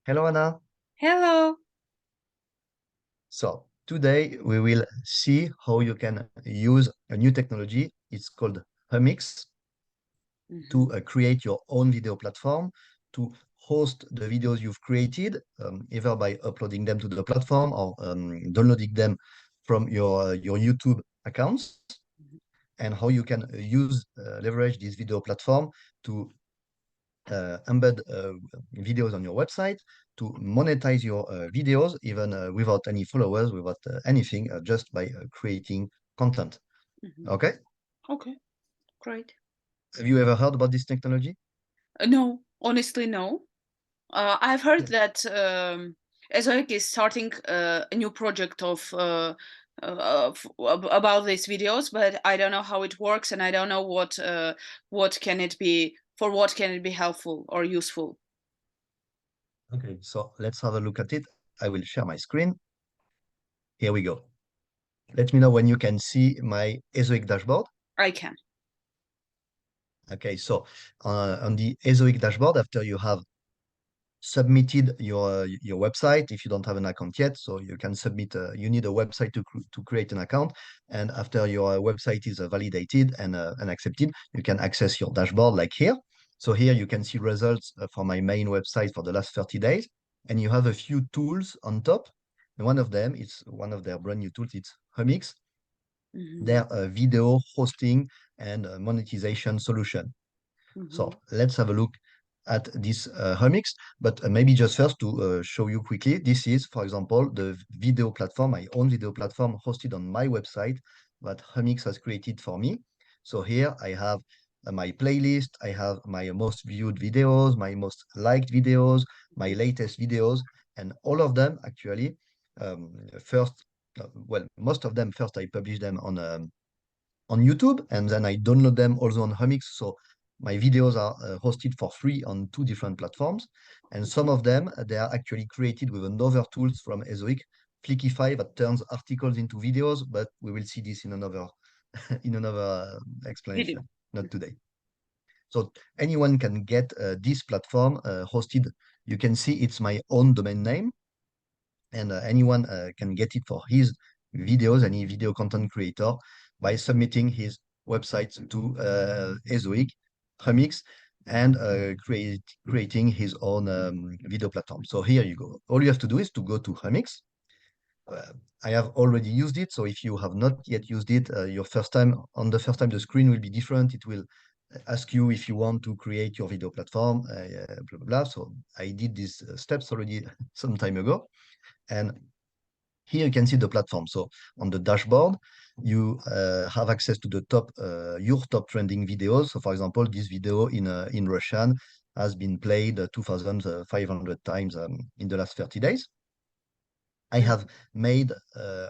Hello, Anna. Hello. So today we will see how you can use a new technology. It's called Humix to Mhm. create your own video platform, to host the videos you've created, either by uploading them to the platform or downloading them from your YouTube accounts, Mhm. and how you can leverage this video platform to embed videos on your website, to monetize your videos, even without any followers, without anything, just by creating content. Mhm. Okay? Okay, great. Have you ever heard about this technology? No, honestly, no. I've heard Yeah. that Ezoic is starting a new project about these videos, but I don't know how it works, and I don't know what can it be for. What can it be helpful or useful? Okay, so let's have a look at it. I will share my screen. Here we go. Let me know when you can see my Ezoic dashboard. I can. Okay, so on the Ezoic dashboard, after you have submitted your website if you don't have an account yet. So you can submit, you need a website to create an account. And after your website is validated and accepted, you can access your dashboard like here. So here you can see results for my main website for the last 30 days. And you have a few tools on top. And one of them is one of their brand new tools. It's Humix, Mhm. their video hosting and monetization solution. So Mhm. let's have a look at this Humix, but maybe just first to show you quickly, this is, for example, the video platform, my own video platform hosted on my website that Humix has created for me. So here I have my playlist, I have my most viewed videos, my most liked videos, my latest videos, and all of them actually, first, well, most of them first I publish them on YouTube, and then I download them also on Humix. So my videos are hosted for free on two different platforms. And some of them, they are actually created with another tools from Ezoic, Flickify, that turns articles into videos, but we will see this in another in another Video. explanation, not today. So anyone can get this platform hosted. You can see it's my own domain name, and anyone can get it for his videos, any video content creator, by submitting his website to Ezoic, Remix, and creating his own video platform. So here you go. All you have to do is to go to Remix. Uh, I have already used it, so if you have not yet used it, on the first time, the screen will be different. It will ask you if you want to create your video platform, blah, blah, blah. So I did these steps already some time ago. And here you can see the platform. So on the dashboard, you have access to the your top trending videos. So for example, this video in Russian has been played 2,500 times in the last 30 days. I have made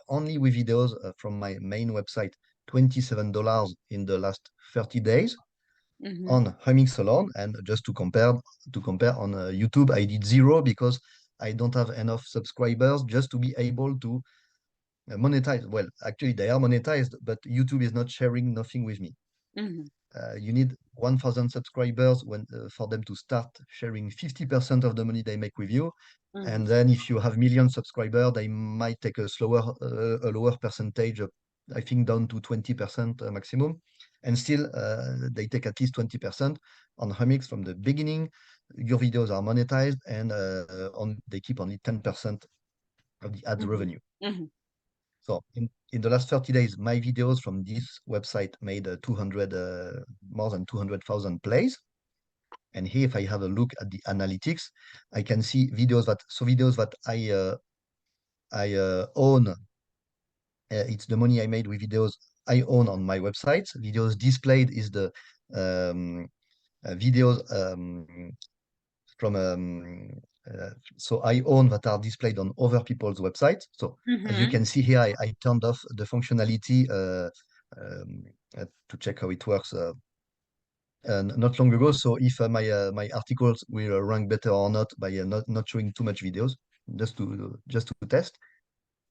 only with videos from my main website $27 in the last 30 days Mm-hmm. on Humix alone. And just to compare on YouTube, I did zero because I don't have enough subscribers just to be able to monetized. Well, actually, they are monetized, but YouTube is not sharing nothing with me. Mm-hmm. You need 1,000 subscribers for them to start sharing 50% of the money they make with you. Mm-hmm. And then if you have million subscribers, they might take a lower percentage of, I think, down to 20% maximum. And still, they take at least 20% on Humix from the beginning. Your videos are monetized, and they keep only 10% of the ads Mm-hmm. revenue. Mm-hmm. So in the last 30 days, my videos from this website made 200, more than 200,000 plays. And here, if I have a look at the analytics, I can see videos that I own. It's the money I made with videos I own on my website. Videos displayed is the um, videos from so I own that are displayed on other people's websites. So as you Mm-hmm. can see here, I turned off the functionality um, to check how it works not long ago. So if my articles will rank better or not by not showing too much videos, just to test.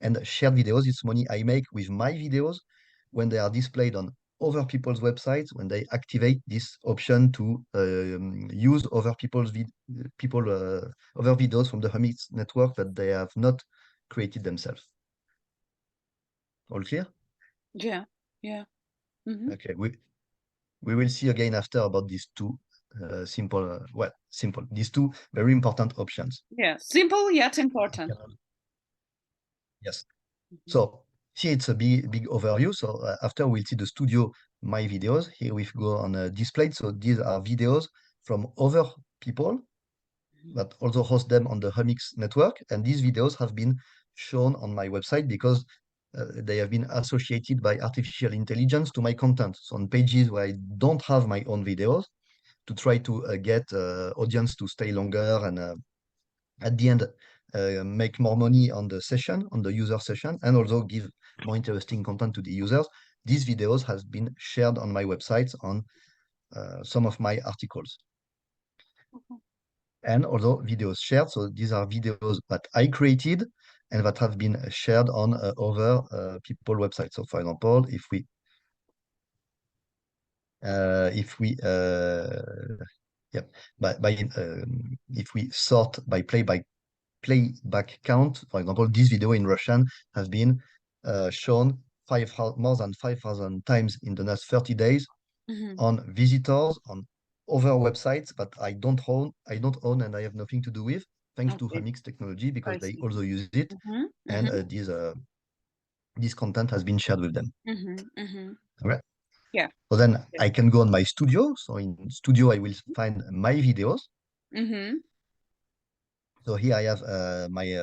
And shared videos, it's money I make with my videos when they are displayed on other people's websites when they activate this option to use other people's other videos from the Humix network that they have not created themselves. All clear? Yeah. Yeah. Mm-hmm. Okay, we will see again after about these two simple, these two very important options. Yeah. Simple yet important. Yes. Mm-hmm. So here it's a big overview. So after we'll see the studio, my videos. Here we go on displayed. So these are videos from other people that also host them on the Humix network. And these videos have been shown on my website because they have been associated by artificial intelligence to my content. So on pages where I don't have my own videos, to try to get audience to stay longer and at the end make more money on the session, on the user session, and also give more interesting content to the users. These videos has been shared on my websites on some of my articles. And also videos shared. So these are videos that I created and that have been shared on other people websites. So for example, yeah, if we sort by playback count, for example, this video in Russian has been shown more than 5,000 times in the last 30 days Mm-hmm. on visitors on other websites that I don't own and I have nothing to do with, thanks to Okay. Humix technology because I they see. also use it, Mm-hmm. and Mm-hmm. this content has been shared with them. Mm-hmm. Mm-hmm. Okay. Yeah. So then I can go on my studio. So in studio, I will find my videos. Mm-hmm. So here I have my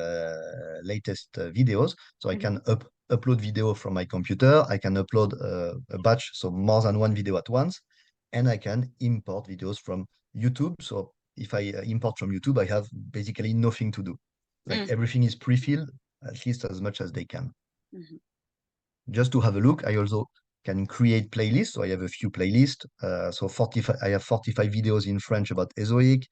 latest videos. So I Mm-hmm. can upload video from my computer. I can upload a batch, so more than one video at once. And I can import videos from YouTube. So if I import from YouTube, I have basically nothing to do. Like everything is pre-filled, at least as much as they can. Mm-hmm. Just to have a look, I also can create playlists. So I have a few playlists. So 45, I have 45 videos in French about Ezoic,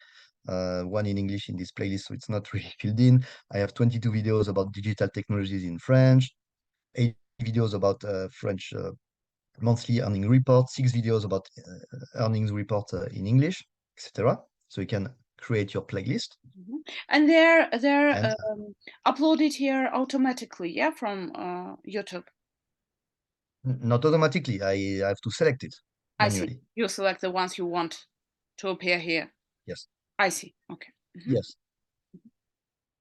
one in English in this playlist, so it's not really filled in. I have 22 videos about digital technologies in French, 8 videos about French monthly earning report, 6 videos about earnings report in English, etc. So you can create your playlist. Mm-hmm. And they're And uploaded here automatically, yeah, from YouTube. not automatically, I have to select it I see. manually. You select the ones you want to appear here. Yes. I see. Okay. Mm-hmm. Yes.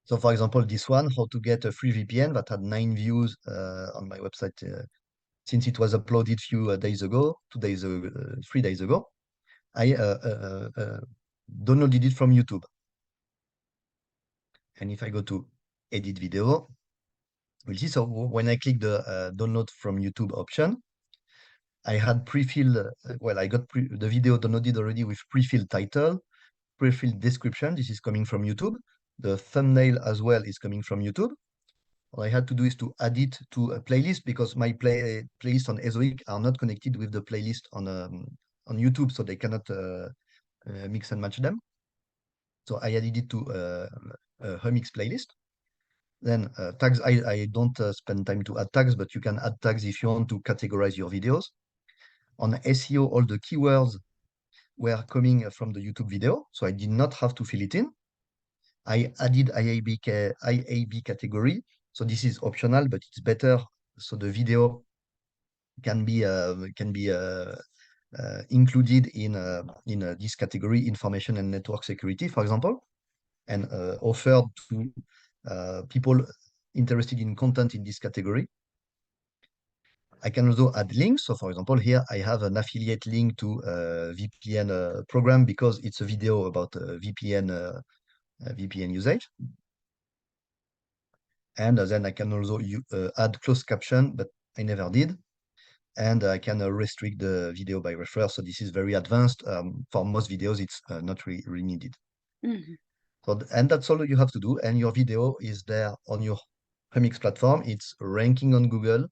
So for example, this one, how to get a free VPN that had 9 views on my website since it was uploaded few days ago, 2 days, 3 days ago. I downloaded it from YouTube. And if I go to edit video, we'll see. So when I click the download from YouTube option, I had pre-filled, well, I got the video downloaded already with pre-filled title, pre-filled description. This is coming from YouTube. The thumbnail as well is coming from YouTube. All I had to do is to add it to a playlist because my playlist on Ezoic are not connected with the playlist on YouTube, so they cannot mix and match them. So I added it to a Humix playlist. Then tags, I don't spend time to add tags, but you can add tags if you want to categorize your videos. On SEO, all the keywords were coming from the YouTube video, so I did not have to fill it in. I added IAB category, so this is optional, but it's better. So the video can be included in this category, information and network security, for example, and offered to people interested in content in this category. I can also add links. So for example, here I have an affiliate link to a VPN program because it's a video about VPN usage. And then I can also add closed caption, but I never did. And I can restrict the video by referrer. So this is very advanced. For most videos, it's not really needed. Mm-hmm. So, and that's all you have to do. And your video is there on your Humix platform. It's ranking on Google.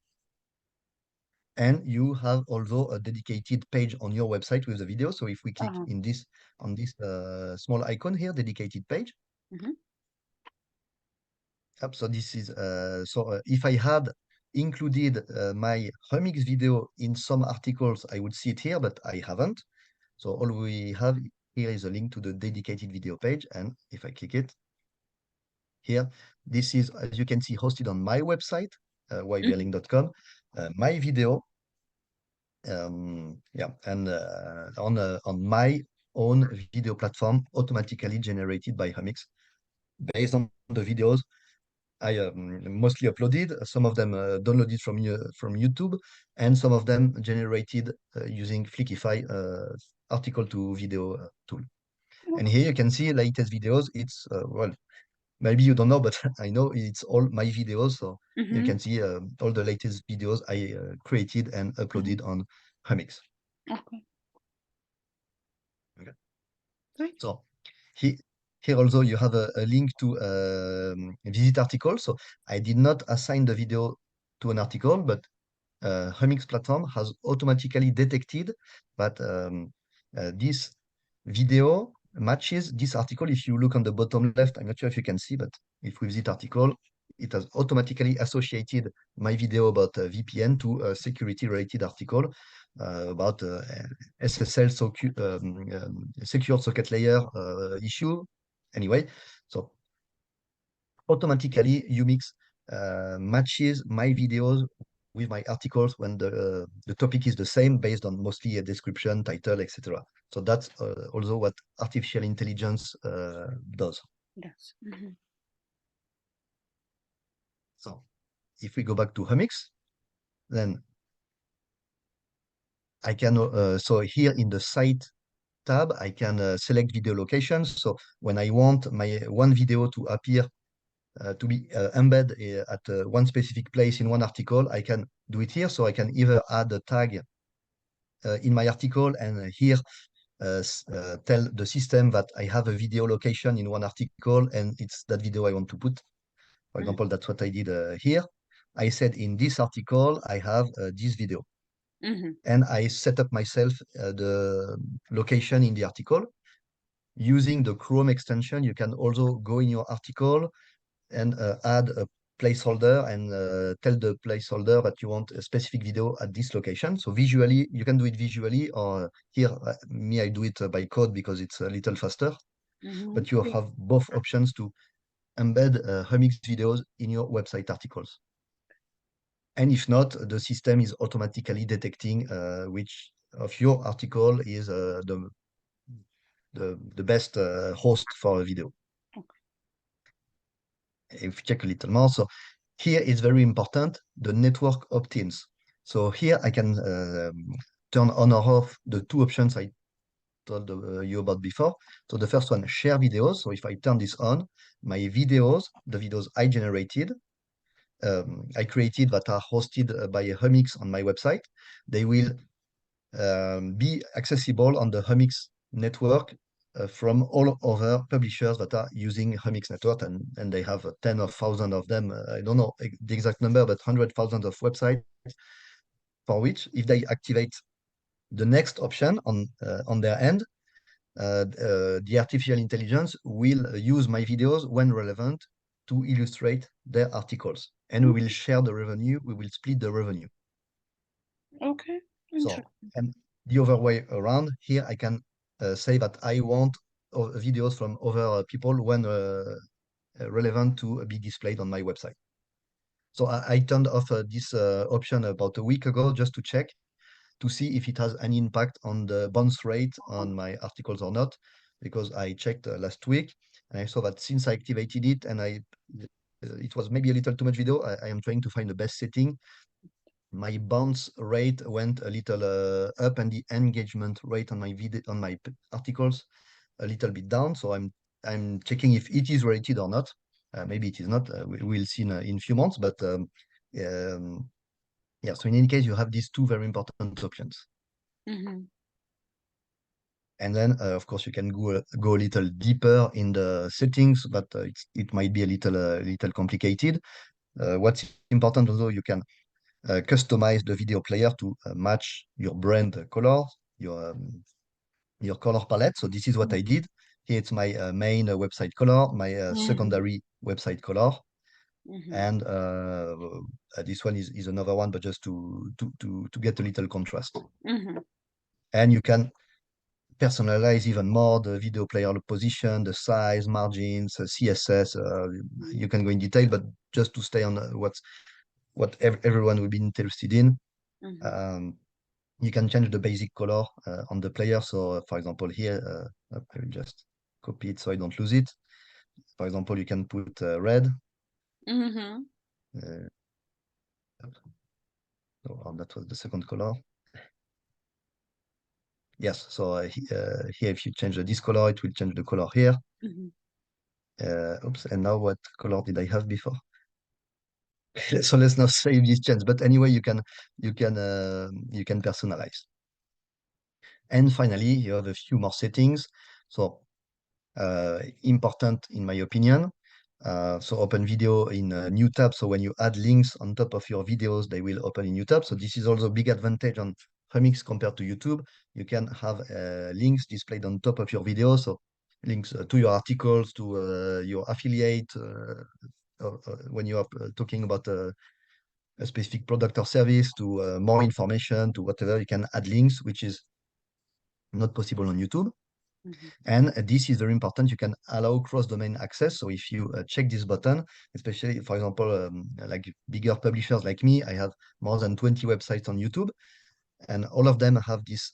And you have also a dedicated page on your website with the video. So if we click Uh-huh. in this on this small icon here, dedicated page. Mm-hmm. So this is if I had included my Humix video in some articles, I would see it here, but I haven't. So all we have here is a link to the dedicated video page. And if I click it here, this is, as you can see, hosted on my website, YB.Digital.com, my video. Yeah, and on my own video platform, automatically generated by Humix, based on the videos I mostly uploaded. Some of them downloaded from YouTube, and some of them generated using Flickify article to video tool. And here you can see latest videos. It's well, maybe you don't know, but I know it's all my videos. So you can see all the latest videos I created and uploaded on Humix. Okay. Okay. Great. So he, here also you have a link to visit article. So I did not assign the video to an article, but Humix platform has automatically detected that this video matches this article. If you look on the bottom left, I'm not sure if you can see, but if we visit article, it has automatically associated my video about VPN to a security-related article about SSL secure socket layer issue. Anyway, so automatically Humix matches my videos with my articles when the topic is the same, based on mostly a description, title, etc. So that's also what artificial intelligence does. Yes. So if we go back to Humix, then I can, so here in the site tab, I can select video locations. So when I want my one video to appear to be embed at one specific place in one article, I can do it here. So I can either add a tag in my article and here tell the system that I have a video location in one article and it's that video I want to put. For example, that's what I did here. I said in this article, I have this video. And I set up myself the location in the article. Using the Chrome extension, you can also go in your article and add a placeholder and tell the placeholder that you want a specific video at this location. So visually, you can do it visually, or here, me, I do it by code because it's a little faster. But you have both options to embed Humix videos in your website articles. And if not, the system is automatically detecting which of your article is the best host for a video. If you check a little more, so here is very important, the network opt-ins. So here I can turn on or off the two options I told you about before. So the first one, share videos. So if I turn this on, my videos, the videos I generated, I created that are hosted by Humix on my website, they will be accessible on the Humix network from all other publishers that are using Humix network, and they have 10 of thousands of them. I don't know the exact number, but 100,000 of websites for which, if they activate the next option on their end, the artificial intelligence will use my videos when relevant to illustrate their articles, and we will share the revenue. We will split the revenue. Okay. So, and the other way around, here I can say that I want videos from other people when relevant to be displayed on my website. So I turned off this option about a week ago just to check to see if it has any impact on the bounce rate on my articles or not, because I checked last week and I saw that since I activated it and it was maybe a little too much video. I am trying to find the best setting. My bounce rate went a little up, and the engagement rate on my video on my articles a little bit down. So I'm checking if it is related or not. Maybe it is not. We'll see in a few months. But yeah. So in any case, you have these two very important options. And then, of course, you can go a little deeper in the settings, but it might be a little complicated. What's important, although, you can customize the video player to match your brand color, your color palette. So this is what I did. Here it's my main website color, my secondary website color. Mm-hmm. And this one is another one, but just to get a little contrast. Mm-hmm. And you can personalize even more the video player position, the size, margins, CSS. You can go in detail, but just to stay on everyone will be interested in. Mm-hmm. Um, you can change the basic color on the player. So, for example, here, I will just copy it so I don't lose it. For example, you can put red. Mm-hmm. Uh, oh, that was the second color. Yes, so here, if you change this color, it will change the color here. Mm-hmm. Oops, and now what color did I have before? So let's not save this change. But anyway, you can personalize. And finally, you have a few more settings. So important in my opinion. So open video in a new tab. So when you add links on top of your videos, they will open in new tab. So this is also a big advantage on Remix compared to YouTube. You can have links displayed on top of your video. So links to your articles, to your affiliate, when you are talking about a specific product or service, to more information, to whatever, you can add links, which is not possible on YouTube. Mm-hmm. And this is very important. You can allow cross-domain access. So if you check this button, especially, for example, like bigger publishers like me, I have more than 20 websites on YouTube, and all of them have this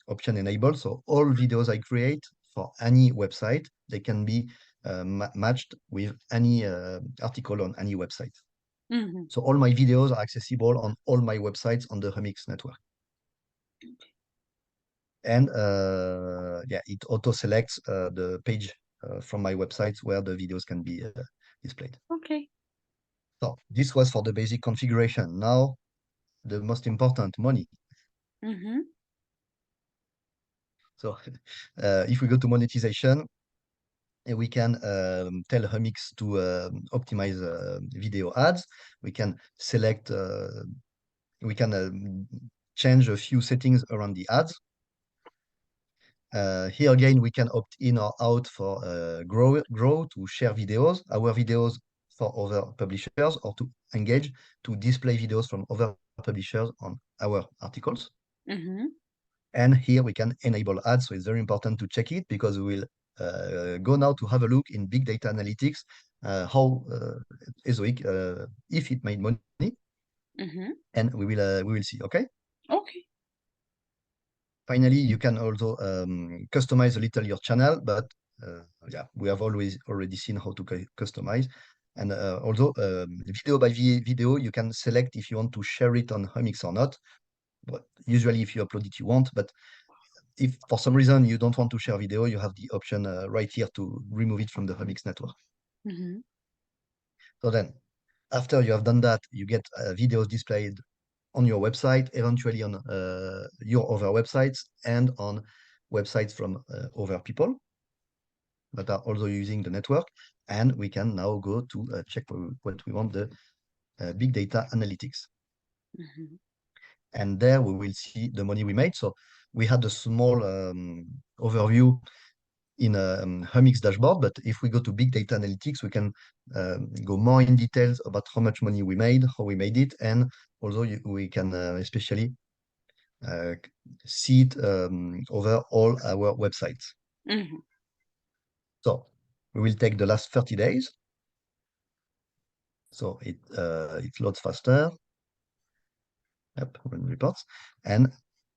option enabled. So all videos I create for any website, they can be matched with any article on any website. Mm-hmm. So all my videos are accessible on all my websites on the Remix network. And yeah, it auto selects the page from my websites where the videos can be displayed. Okay. So this was for the basic configuration. Now, the most important, money. Mm-hmm. So if we go to monetization, we can tell Humix to optimize video ads. We can select, we can change a few settings around the ads. Here again, we can opt in or out for grow to share videos, our videos for other publishers, or to engage to display videos from other publishers on our articles. Mm-hmm. And here we can enable ads. So it's very important to check it, because we will go now to have a look in big data analytics, how Ezoic, if it made money, Mm-hmm. and we will see. Okay. Okay. Finally, you can also customize a little your channel, but yeah, we have already seen how to customize. And also, video by video, you can select if you want to share it on Humix or not. But usually, if you upload it, you won't. But if for some reason you don't want to share video, you have the option right here to remove it from the Humix network. Mm-hmm. So then, after you have done that, you get videos displayed on your website, eventually on your other websites, and on websites from other people that are also using the network. And we can now go to check what we want, the big data analytics. Mm-hmm. And there we will see the money we made. So we had a small overview in a Humix dashboard, but if we go to big data analytics, we can go more in details about how much money we made, how we made it, and also we can especially uh, see it over all our websites. Mm-hmm. So we will take the last 30 days. So it loads faster. Yep, run reports. And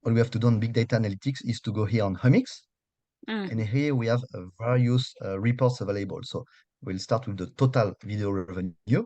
all we have to do on big data analytics is to go here on Humix. And Mm-hmm. here we have various reports available. So we'll start with the total video revenue.